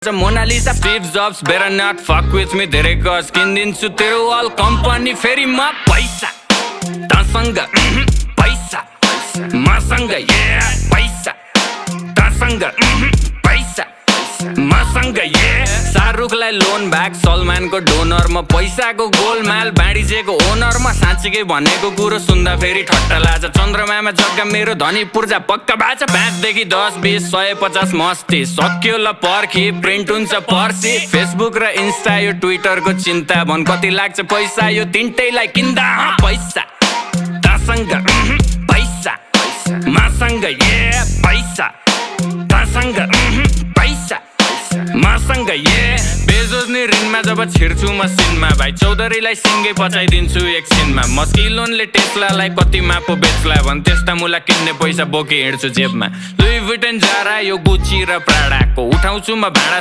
गर्छ Mona Lisa Steve Jobs better not fuck with me धेरै गज किनिदिन्छु तेरो अल कम्पनी फेरि म पैसा तसँग पैसा मसँग पैसा तसँग पैसा मसँग शाहरुखलाई लोन ब्याक सलमानको डोनर म पैसाको गोलमाल बाँडिजेको ओनर म साँच्चीकै भनेको कुरो सुन्दा फेरि ठट्टा लाग्छ चन्द्रमामा जग्गा मेरो धनी पूर्जा पक्का बाचा 5 देखि 10 20 150 मस्ती सक्यो ल पर्खी प्रिन्ट हुन्छ पर्सी फेसबुक र इन्स्टा यो ट्विटरको चिन्ता भन कति लाग्छ पैसा यो तिनटैलाई किन्दा पैसा तसँग पैसा मसँग पैसा तसँग पैसा मसँग बेजोज नि ऋणमा जब छिर्छु म सिनमा भाइ चौधरीलाई सिङ्गै पचाइदिन्छु एकछिनमा मस्किलोनले टेस्लालाई कतिमा पो बेच्ला भन् त्यस्ता मुला किन्ने पैसा बोकी हिँड्छु जेबमा लुई भुइटन जारा यो गुची र प्राडाको उठाउँछु म भाँडा